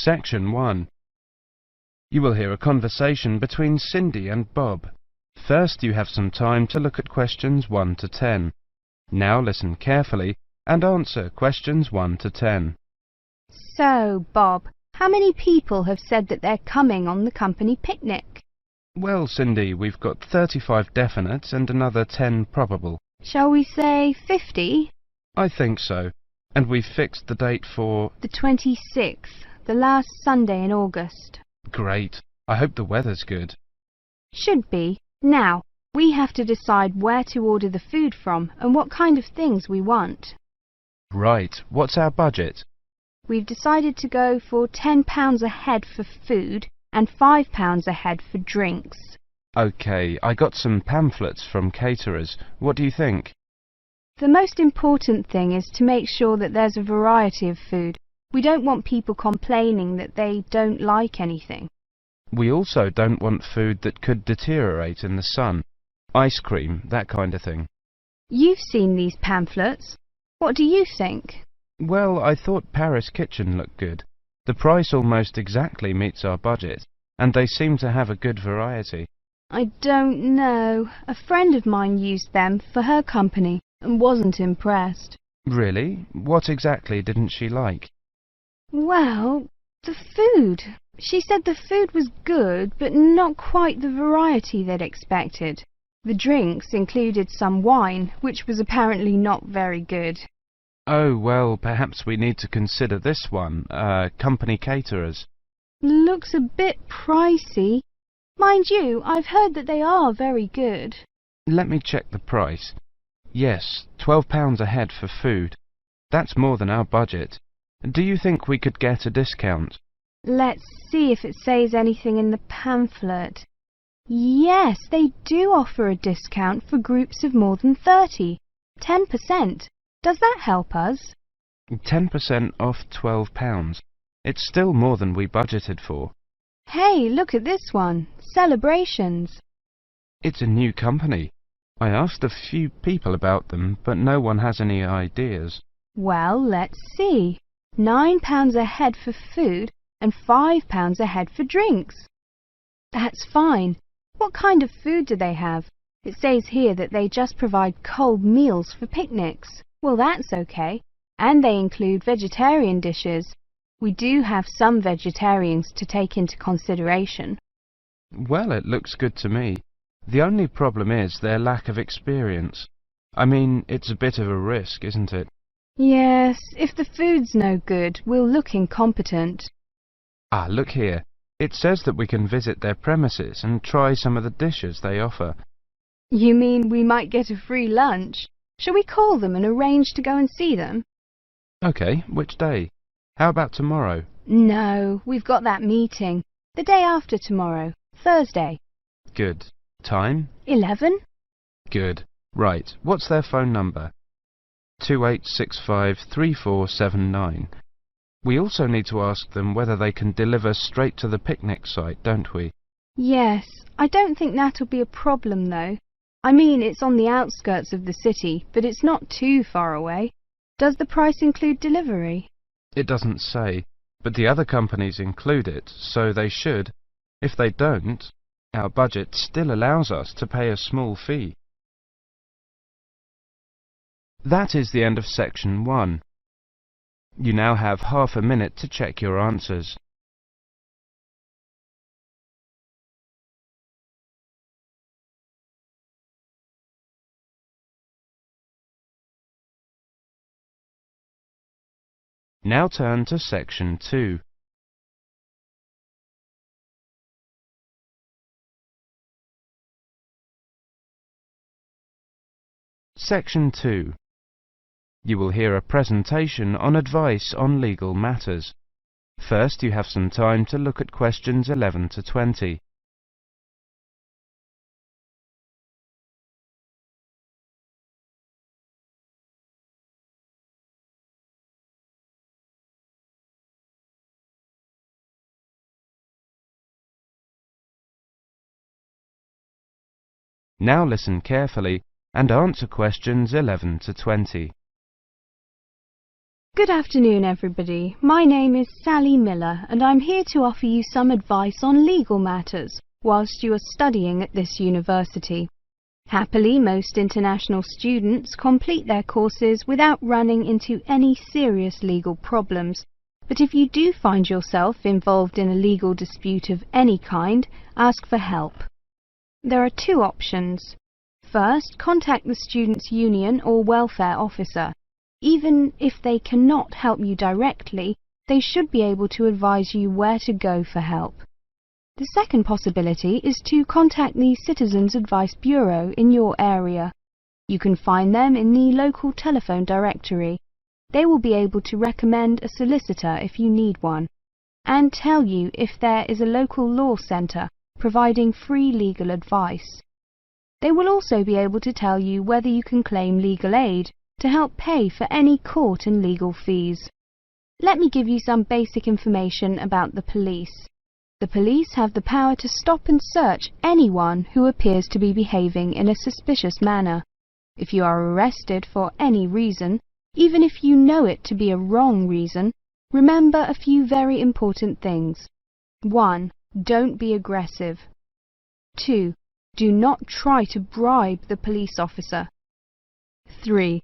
Section 1. You will hear a conversation between Cindy and Bob. First, you have some time to look at questions 1 to 10. Now listen carefully and answer questions 1 to 10. So, Bob, how many people have said that they're coming on the company picnic? Well, Cindy, we've got 35 definite and another 10 probable. Shall we say 50? I think so. And we've fixed the date for... The 26th, the last Sunday in August. Great. I hope the weather's good. Should be. Now, we have to decide where to order the food from and what kind of things we want. Right. What's our budget? We've decided to go for £10 a head for food and £5 a head for drinks. OK, I got some pamphlets from caterers. What do you think? The most important thing is to make sure that there's a variety of food. We don't want people complaining that they don't like anything. We also don't want food that could deteriorate in the sun. Ice cream, that kind of thing. You've seen these pamphlets. What do you think? Well, I thought Paris Kitchen looked good. The price almost exactly meets our budget, and they seem to have a good variety. I don't know. A friend of mine used them for her company and wasn't impressed. Really? What exactly didn't she like? Well, the food. She said the food was good, but not quite the variety they'd expected. The drinks included some wine, which was apparently not very good. Oh, well, perhaps we need to consider this one, company caterers. Looks a bit pricey. Mind you, I've heard that they are very good. Let me check the price. Yes, £12 a head for food. That's more than our budget. Do you think we could get a discount? Let's see if it says anything in the pamphlet. Yes, they do offer a discount for groups of more than 30. 10%. Does that help us? 10% off £12. It's still more than we budgeted for. Hey, look at this one. Celebrations. It's a new company. I asked a few people about them, but no one has any ideas. Well, let's see. £9 a head for food and £5 a head for drinks. That's fine. What kind of food do they have? It says here that they just provide cold meals for picnics. Well, that's okay. And they include vegetarian dishes. We do have some vegetarians to take into consideration. Well, it looks good to me. The only problem is their lack of experience. I mean, it's a bit of a risk, isn't it? Yes, if the food's no good, we'll look incompetent. Ah, look here. It says that we can visit their premises and try some of the dishes they offer. You mean we might get a free lunch? Shall we call them and arrange to go and see them? OK, which day? How about tomorrow? No, we've got that meeting. The day after tomorrow, Thursday. Good. Time? 11? Good. Right. What's their phone number? 28653479. We also need to ask them whether they can deliver straight to the picnic site, don't we? Yes. I don't think that'll be a problem, though. I mean, it's on the outskirts of the city, but it's not too far away. Does the price include delivery? It doesn't say, but the other companies include it, so they should. If they don't, our budget still allows us to pay a small fee. That is the end of section 1. You now have half a minute to check your answers. Now turn to section 2. Section 2. You will hear a presentation on advice on legal matters. First, you have some time to look at questions 11 to 20. Now listen carefully and answer questions 11 to 20. Good afternoon, everybody. My name is Sally Miller, and I'm here to offer you some advice on legal matters whilst you are studying at this university. Happily, most international students complete their courses without running into any serious legal problems. But if you do find yourself involved in a legal dispute of any kind, ask for help. There are two options. First, contact the students' union or welfare officer. Even if they cannot help you directly, they should be able to advise you where to go for help. The second possibility is to contact the Citizens Advice Bureau in your area. You can find them in the local telephone directory. They will be able to recommend a solicitor if you need one, and tell you if there is a local law centre providing free legal advice. They will also be able to tell you whether you can claim legal aid to help pay for any court and legal fees. Let me give you some basic information about the police. The police have the power to stop and search anyone who appears to be behaving in a suspicious manner. If you are arrested for any reason, even if you know it to be a wrong reason, remember a few very important things. 1. Don't be aggressive. 2. Do not try to bribe the police officer. 3.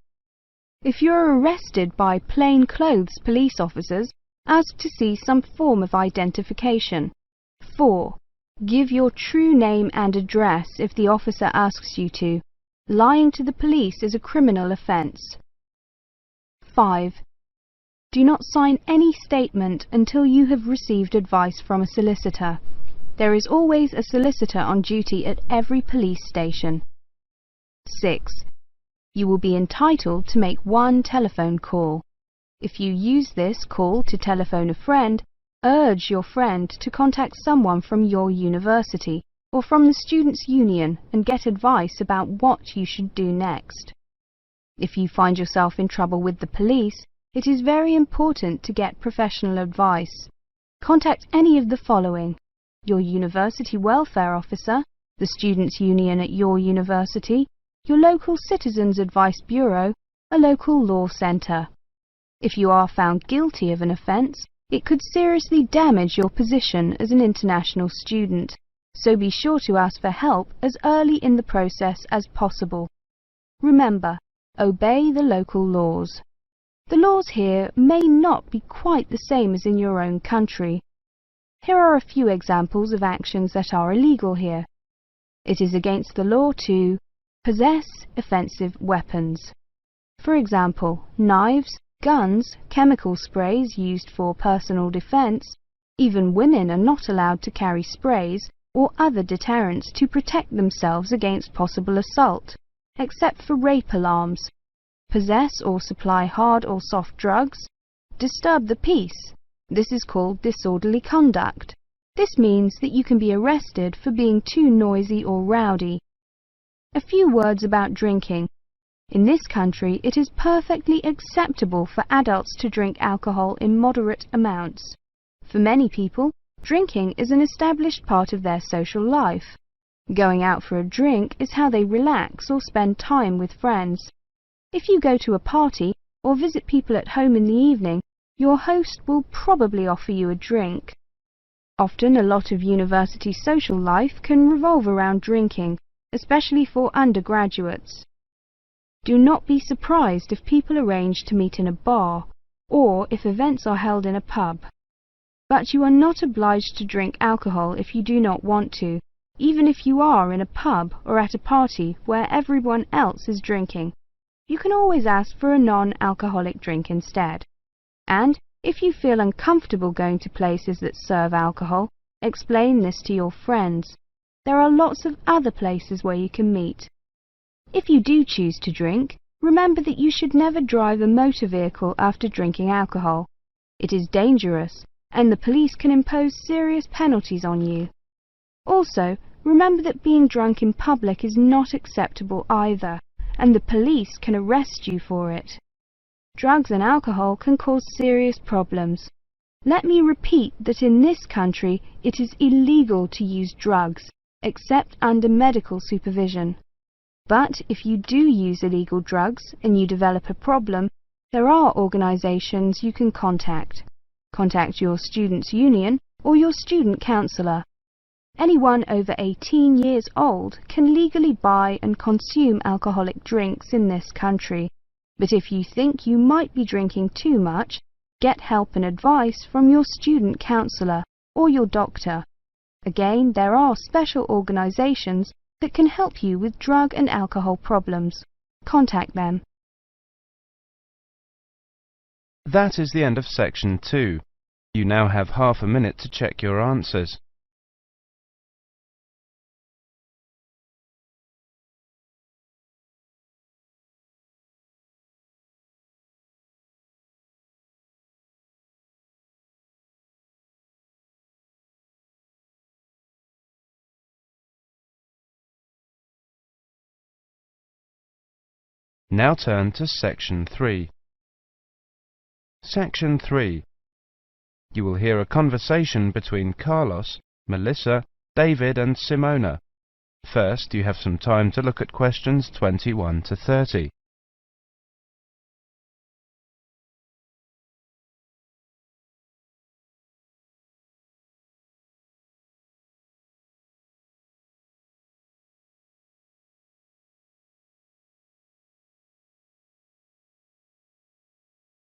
If you are arrested by plainclothes police officers, ask to see some form of identification. 4. Give your true name and address if the officer asks you to. Lying to the police is a criminal offence. 5. Do not sign any statement until you have received advice from a solicitor. There is always a solicitor on duty at every police station. 6. You will be entitled to make one telephone call. If you use this call to telephone a friend, urge your friend to contact someone from your university or from the Students' Union and get advice about what you should do next. If you find yourself in trouble with the police, it is very important to get professional advice. Contact any of the following: your university welfare officer, the Students' Union at your university, your local Citizens Advice Bureau, a local law centre. If you are found guilty of an offence, it could seriously damage your position as an international student, so be sure to ask for help as early in the process as possible. Remember, obey the local laws. The laws here may not be quite the same as in your own country. Here are a few examples of actions that are illegal here. It is against the law to possess offensive weapons. For example, knives, guns, chemical sprays used for personal defense. Even women are not allowed to carry sprays or other deterrents to protect themselves against possible assault, except for rape alarms. Possess or supply hard or soft drugs. Disturb the peace. This is called disorderly conduct. This means that you can be arrested for being too noisy or rowdy. A few words about drinking. In this country, it is perfectly acceptable for adults to drink alcohol in moderate amounts. For many people, drinking is an established part of their social life. Going out for a drink is how they relax or spend time with friends. If you go to a party or visit people at home in the evening, your host will probably offer you a drink. Often, a lot of university social life can revolve around drinking, especially for undergraduates. Do not be surprised if people arrange to meet in a bar, or if events are held in a pub. But you are not obliged to drink alcohol if you do not want to, even if you are in a pub or at a party where everyone else is drinking. You can always ask for a non-alcoholic drink instead. And if you feel uncomfortable going to places that serve alcohol, explain this to your friends. There are lots of other places where you can meet. If you do choose to drink, remember that you should never drive a motor vehicle after drinking alcohol. It is dangerous, and the police can impose serious penalties on you. Also, remember that being drunk in public is not acceptable either, and the police can arrest you for it. Drugs and alcohol can cause serious problems. Let me repeat that in this country it is illegal to use drugs, except under medical supervision. But if you do use illegal drugs and you develop a problem, There are organisations you can contact. Contact your students' union or your student counsellor. Anyone over 18 years old can legally buy and consume alcoholic drinks in this country, but if you think you might be drinking too much, get help and advice from your student counsellor or your doctor. Again, there are special organisations that can help you with drug and alcohol problems. Contact them. That is the end of section 2. You now have half a minute to check your answers. Now turn to section 3. Section 3. You will hear a conversation between Carlos, Melissa, David and Simona. First, you have some time to look at questions 21 to 30.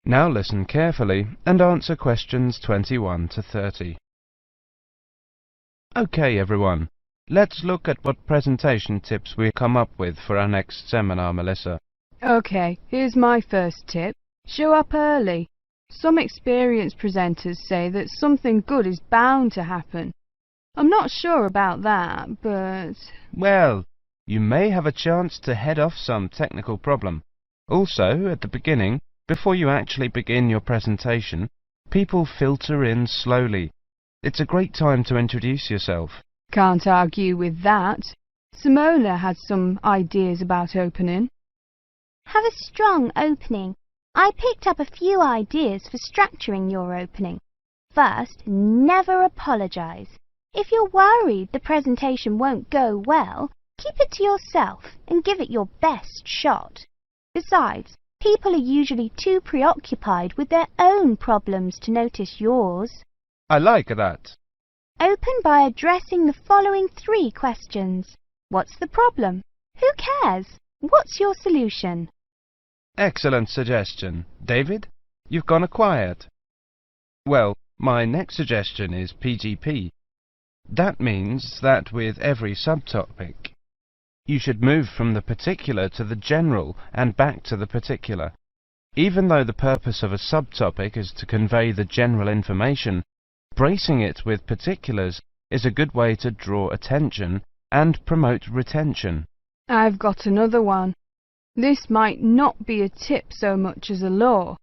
Now listen carefully and answer questions 21 to 30. Okay, everyone. Let's look at what presentation tips we come up with for our next seminar, Melissa. Okay, here's my first tip. Show up early. Some experienced presenters say that something good is bound to happen. I'm not sure about that, but... Well, you may have a chance to head off some technical problem. Also, at the beginning, before you actually begin your presentation, people filter in slowly. It's a great time to introduce yourself. Can't argue with that. Simona has some ideas about opening. Have a strong opening. I picked up a few ideas for structuring your opening. First, never apologise. If you're worried the presentation won't go well, keep it to yourself and give it your best shot. Besides, people are usually too preoccupied with their own problems to notice yours. I like that. Open by addressing the following 3 questions. What's the problem? Who cares? What's your solution? Excellent suggestion. David, you've gone quiet. Well, my next suggestion is PGP. That means that with every subtopic, you should move from the particular to the general and back to the particular. Even though the purpose of a subtopic is to convey the general information, bracing it with particulars is a good way to draw attention and promote retention. I've got another one. This might not be a tip so much as a law.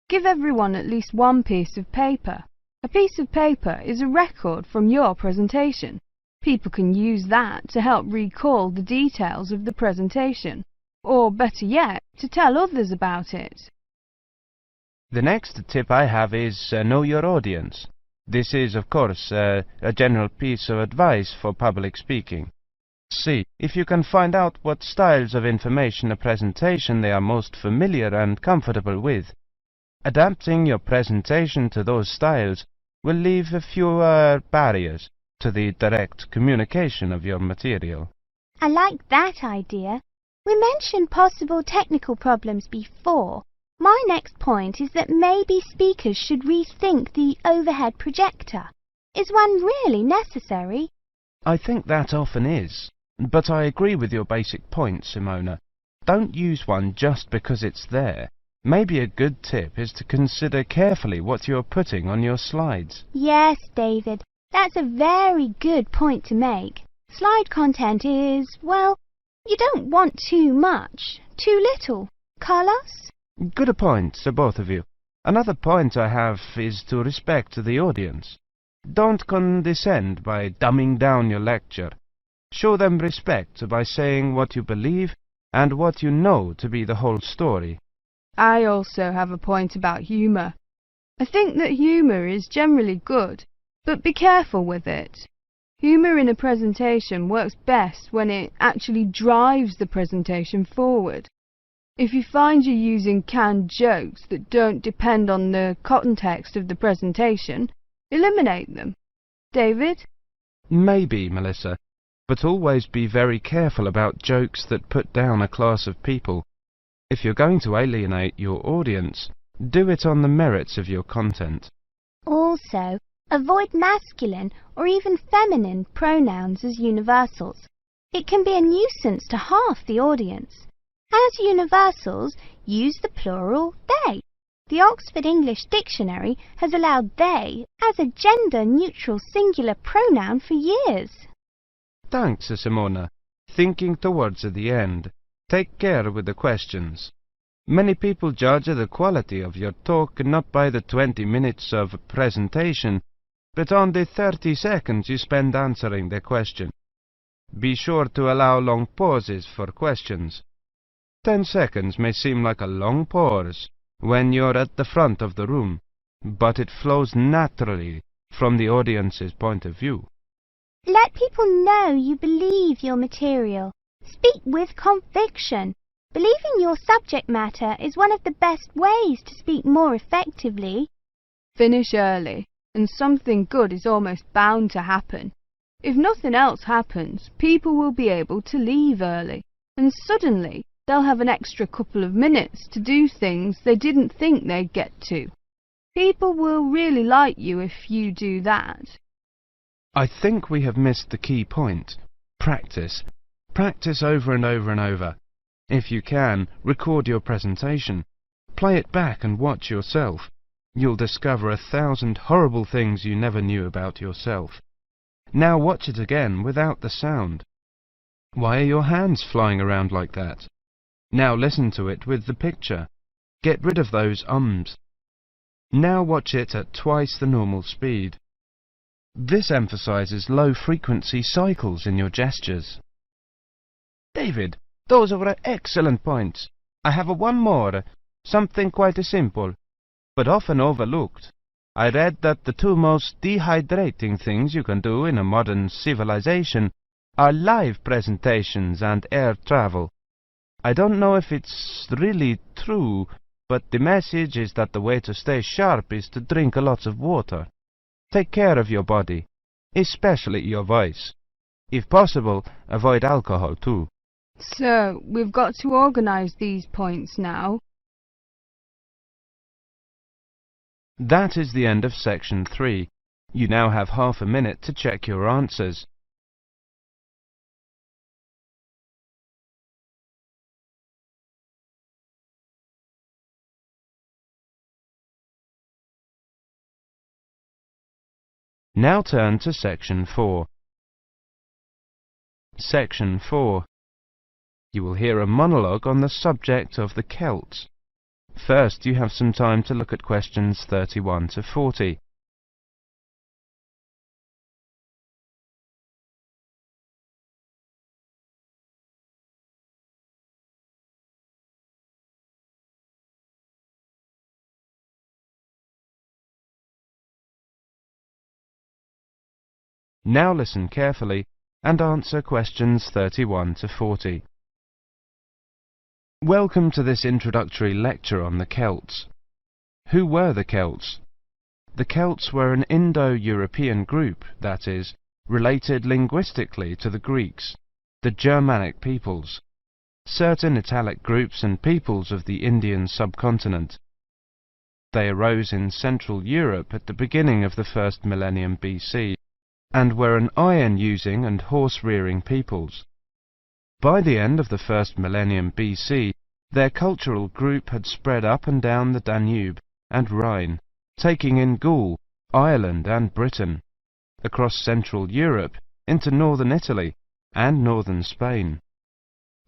Give everyone at least one piece of paper. A piece of paper is a record from your presentation. People can use that to help recall the details of the presentation, or better yet, to tell others about it. The next tip I have is know your audience. This is, of course, a general piece of advice for public speaking. See if you can find out what styles of information a presentation they are most familiar and comfortable with. Adapting your presentation to those styles will leave fewer barriers to the direct communication of your material. I like that idea. We mentioned possible technical problems before. My next point is that maybe speakers should rethink the overhead projector. Is one really necessary? I think that often is, but I agree with your basic point, Simona. Don't use one just because it's there. Maybe a good tip is to consider carefully what you're putting on your slides. Yes, David. That's a very good point to make. Slide content is, well, you don't want too much, too little. Carlos? Good point, both of you. Another point I have is to respect the audience. Don't condescend by dumbing down your lecture. Show them respect by saying what you believe and what you know to be the whole story. I also have a point about humour. I think that humour is generally good, but be careful with it. Humour in a presentation works best when it actually drives the presentation forward. If you find you're using canned jokes that don't depend on the context of the presentation, eliminate them. David? Maybe, Melissa, but always be very careful about jokes that put down a class of people. If you're going to alienate your audience, do it on the merits of your content. Also, avoid masculine or even feminine pronouns as universals. It can be a nuisance to half the audience. As universals, use the plural they. The Oxford English Dictionary has allowed they as a gender-neutral singular pronoun for years. Thanks, Simona. Thinking towards the end, take care with the questions. Many people judge the quality of your talk not by the 20 minutes of presentation, but on the 30 seconds you spend answering the question. Be sure to allow long pauses for questions. 10 seconds may seem like a long pause when you're at the front of the room, but it flows naturally from the audience's point of view. Let people know you believe your material. Speak with conviction. Believing your subject matter is one of the best ways to speak more effectively. Finish early, and something good is almost bound to happen. If nothing else happens, people will be able to leave early, and suddenly they'll have an extra couple of minutes to do things they didn't think they'd get to. People will really like you if you do that. I think we have missed the key point. Practice. Practice over and over and over. If you can, record your presentation. Play it back and watch yourself. You'll discover 1,000 horrible things you never knew about yourself. Now watch it again without the sound. Why are your hands flying around like that? Now listen to it with the picture. Get rid of those ums. Now watch it at twice the normal speed. This emphasizes low-frequency cycles in your gestures. David, those were excellent points. I have one more, something quite simple, but often overlooked. I read that the two most dehydrating things you can do in a modern civilization are live presentations and air travel. I don't know if it's really true, but the message is that the way to stay sharp is to drink lots of water. Take care of your body, especially your voice. If possible, avoid alcohol too. So, we've got to organise these points now. That is the end of section 3. You now have half a minute to check your answers. Now turn to section 4. Section 4. You will hear a monologue on the subject of the Celts. First, you have some time to look at questions 31 to 40. Now listen carefully and answer questions 31 to 40. Welcome to this introductory lecture on the Celts. Who were the Celts? The Celts were an Indo-European group, that is, related linguistically to the Greeks, the Germanic peoples, certain Italic groups and peoples of the Indian subcontinent. They arose in Central Europe at the beginning of the first millennium BC, and were an iron-using and horse-rearing peoples. By the end of the first millennium BC, their cultural group had spread up and down the Danube and Rhine, taking in Gaul, Ireland and Britain, across Central Europe into northern Italy and northern Spain.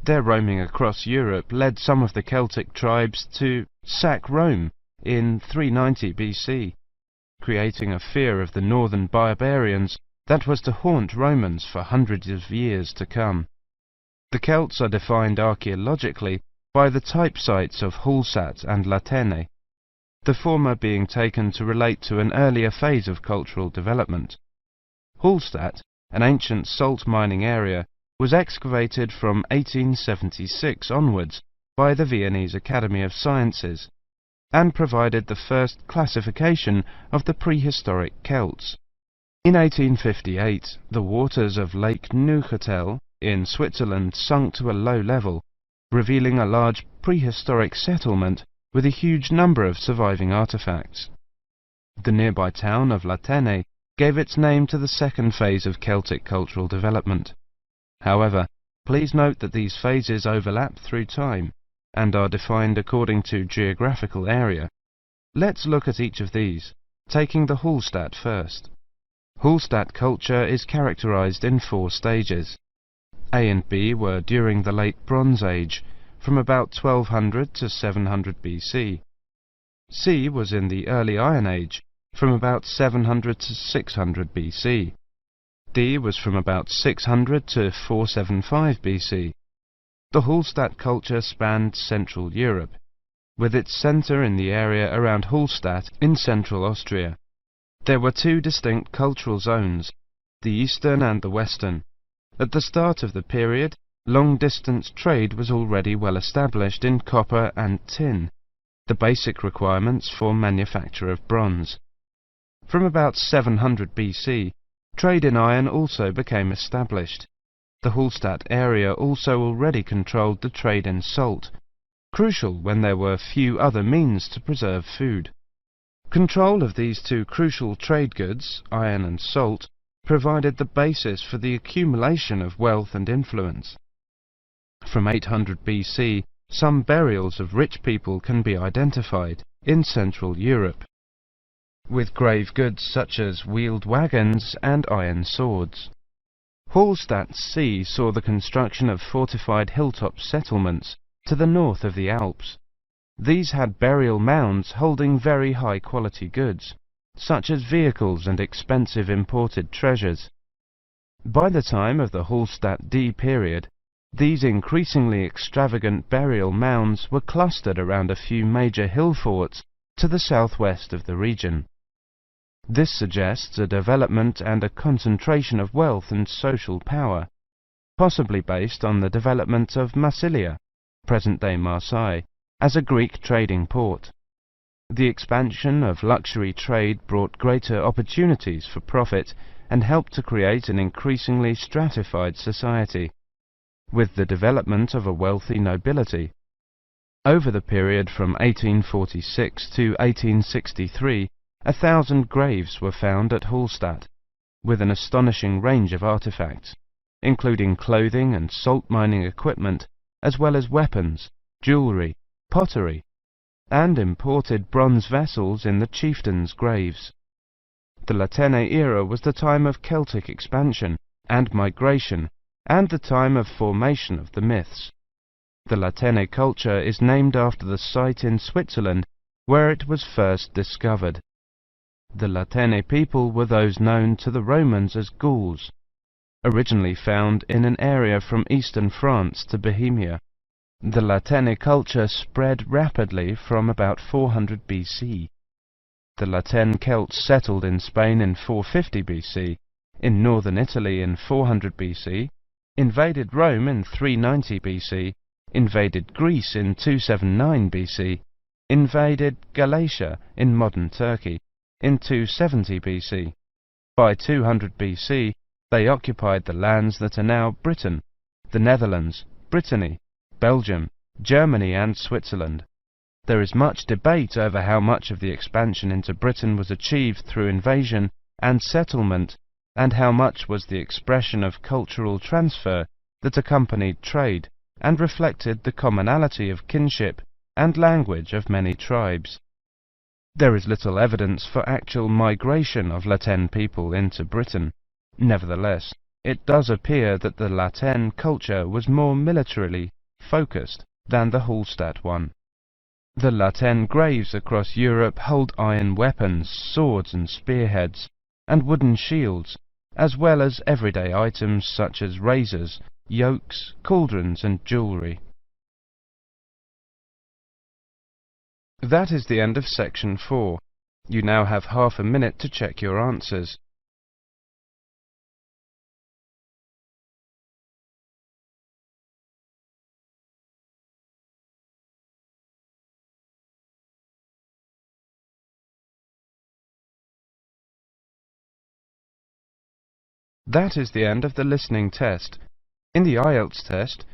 Their roaming across Europe led some of the Celtic tribes to sack Rome in 390 BC, creating a fear of the northern barbarians that was to haunt Romans for hundreds of years to come. The Celts are defined archaeologically by the type sites of Hulsat and Latene, the former being taken to relate to an earlier phase of cultural development. Hulsat, an ancient salt mining area, was excavated from 1876 onwards by the Viennese Academy of Sciences, and provided the first classification of the prehistoric Celts. In 1858, the waters of Lake Neuchâtel in Switzerland sunk to a low level, revealing a large prehistoric settlement with a huge number of surviving artifacts. The nearby town of Latene gave its name to the second phase of Celtic cultural development. However, please note that these phases overlap through time and are defined according to geographical area. Let's look at each of these, taking the Hallstatt first. Hallstatt culture is characterized in 4 stages. A and B were during the Late Bronze Age, from about 1200 to 700 BC. C was in the Early Iron Age, from about 700 to 600 BC. D was from about 600 to 475 BC. The Hallstatt culture spanned Central Europe, with its centre in the area around Hallstatt in central Austria. There were 2 distinct cultural zones, the eastern and the western. At the start of the period, long-distance trade was already well established in copper and tin, the basic requirements for manufacture of bronze. From about 700 BC, trade in iron also became established. The Hallstatt area also already controlled the trade in salt, crucial when there were few other means to preserve food. Control of these 2 crucial trade goods, iron and salt, provided the basis for the accumulation of wealth and influence. From 800 BC, some burials of rich people can be identified in Central Europe, with grave goods such as wheeled wagons and iron swords. Hallstatt C saw the construction of fortified hilltop settlements to the north of the Alps. These had burial mounds holding very high-quality goods, such as vehicles and expensive imported treasures. By the time of the Hallstatt D period, these increasingly extravagant burial mounds were clustered around a few major hill forts to the southwest of the region. This suggests a development and a concentration of wealth and social power, possibly based on the development of Massilia, present-day Marseille, as a Greek trading port. The expansion of luxury trade brought greater opportunities for profit and helped to create an increasingly stratified society, with the development of a wealthy nobility. Over the period from 1846 to 1863, 1,000 graves were found at Hallstatt, with an astonishing range of artifacts, including clothing and salt mining equipment, as well as weapons, jewellery, pottery, and imported bronze vessels in the chieftains' graves. The Latene era was the time of Celtic expansion and migration, and the time of formation of the myths. The Latene culture is named after the site in Switzerland where it was first discovered. The Latene people were those known to the Romans as Gauls, originally found in an area from eastern France to Bohemia. The Latene culture spread rapidly from about 400 BC. The Latene Celts settled in Spain in 450 BC, in northern Italy in 400 BC, invaded Rome in 390 BC, invaded Greece in 279 BC, invaded Galatia in modern Turkey in 270 BC. By 200 BC, they occupied the lands that are now Britain, the Netherlands, Brittany, Belgium, Germany and Switzerland. There is much debate over how much of the expansion into Britain was achieved through invasion and settlement, and how much was the expression of cultural transfer that accompanied trade and reflected the commonality of kinship and language of many tribes. There is little evidence for actual migration of Latene people into Britain. Nevertheless, it does appear that the Latene culture was more militarily focused than the Hallstatt one. The Latene graves across Europe hold iron weapons, swords and spearheads, and wooden shields, as well as everyday items such as razors, yokes, cauldrons and jewellery. That is the end of section 4. You now have half a minute to check your answers. That is the end of the listening test. In the IELTS test,